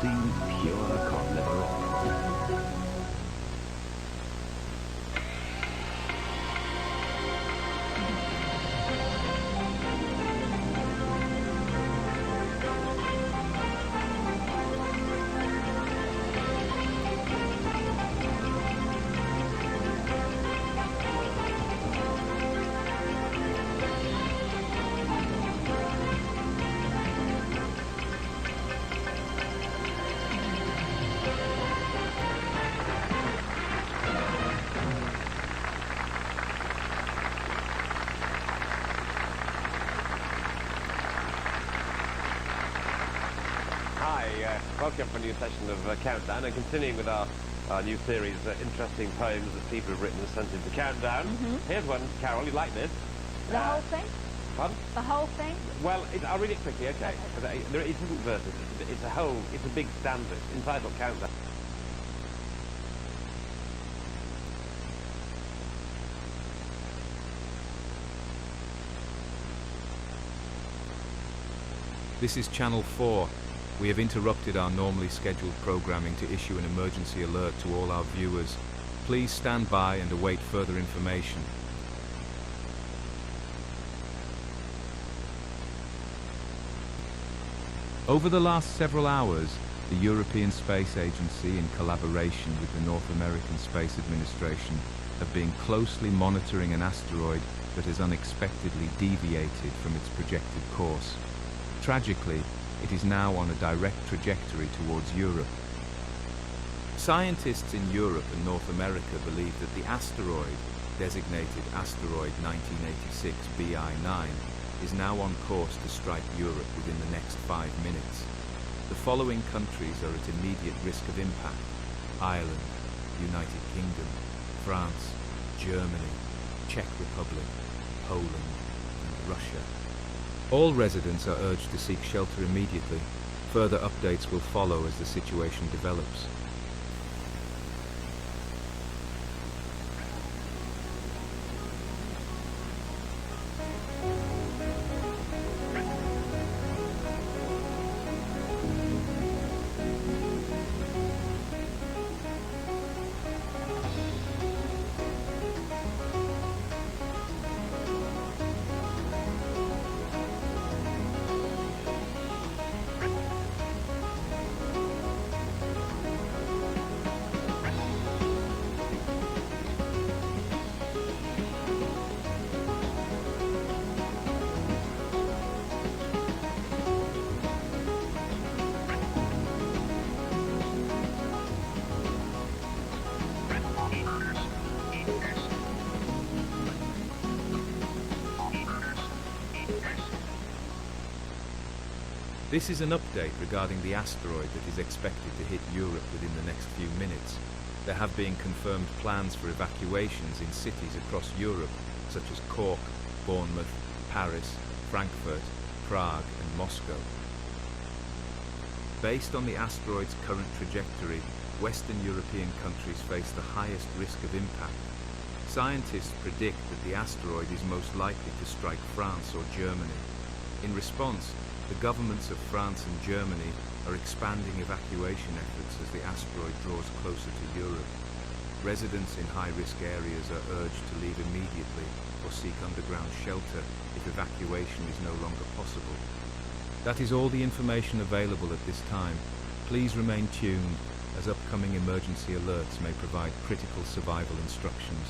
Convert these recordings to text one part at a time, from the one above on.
seems pure cod liver oil. Welcome for a new session of Countdown, and continuing with our new series, interesting poems that people have written and sent into Countdown. Here's one, Carol, you like this? The whole thing? Pardon? The whole thing? Well, I'll read it quickly, okay? It isn't verses, it's a big stanza. It's entitled Countdown. This is Channel 4. We have interrupted our normally scheduled programming to issue an emergency alert to all our viewers. Please stand by and await further information. Over the last several hours, the European Space Agency, in collaboration with the North American Space Administration, have been closely monitoring an asteroid that has unexpectedly deviated from its projected course. Tragically, it is now on a direct trajectory towards Europe. Scientists in Europe and North America believe that the asteroid, designated Asteroid 1986 BI9, is now on course to strike Europe within the next 5 minutes. The following countries are at immediate risk of impact: Ireland, United Kingdom, France, Germany, Czech Republic, Poland, and Russia. All residents are urged to seek shelter immediately. Further updates will follow as the situation develops. This is an update regarding the asteroid that is expected to hit Europe within the next few minutes. There have been confirmed plans for evacuations in cities across Europe, such as Cork, Bournemouth, Paris, Frankfurt, Prague and Moscow. Based on the asteroid's current trajectory, Western European countries face the highest risk of impact. Scientists predict that the asteroid is most likely to strike France or Germany. In response, the governments of France and Germany are expanding evacuation efforts as the asteroid draws closer to Europe. Residents in high-risk areas are urged to leave immediately or seek underground shelter if evacuation is no longer possible. That is all the information available at this time. Please remain tuned, as upcoming emergency alerts may provide critical survival instructions.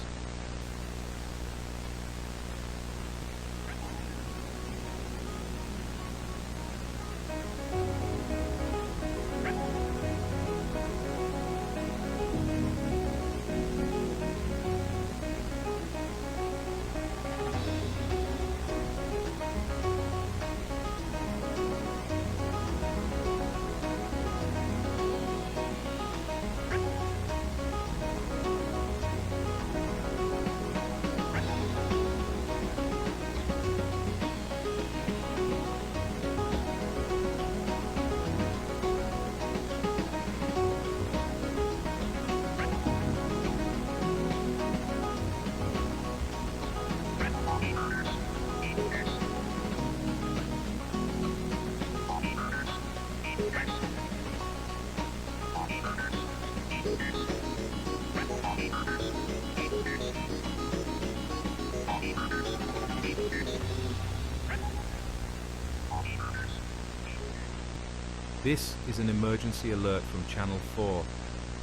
This is an emergency alert from Channel 4.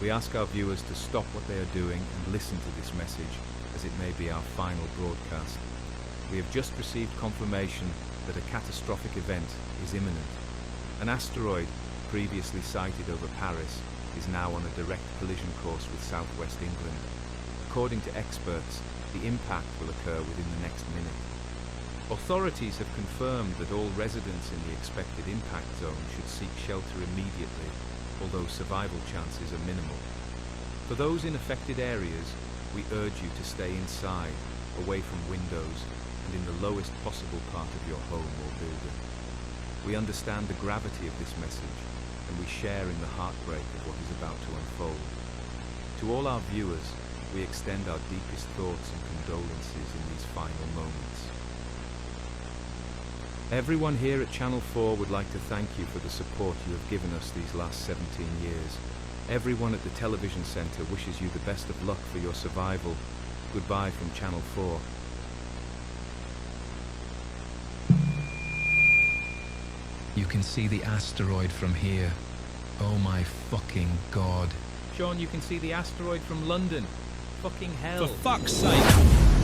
We ask our viewers to stop what they are doing and listen to this message, as it may be our final broadcast. We have just received confirmation that a catastrophic event is imminent. An asteroid, previously sighted over Paris, is now on a direct collision course with southwest England. According to experts, the impact will occur within the next minute. Authorities have confirmed that all residents in the expected impact zone should seek shelter immediately, although survival chances are minimal. For those in affected areas, we urge you to stay inside, away from windows, and in the lowest possible part of your home or building. We understand the gravity of this message, and we share in the heartbreak of what is about to unfold. To all our viewers, we extend our deepest thoughts and condolences in these final moments. Everyone here at Channel 4 would like to thank you for the support you have given us these last 17 years. Everyone at the television centre wishes you the best of luck for your survival. Goodbye from Channel 4. You can see the asteroid from here. Oh my fucking god. Sean, you can see the asteroid from London. Fucking hell. For fuck's sake!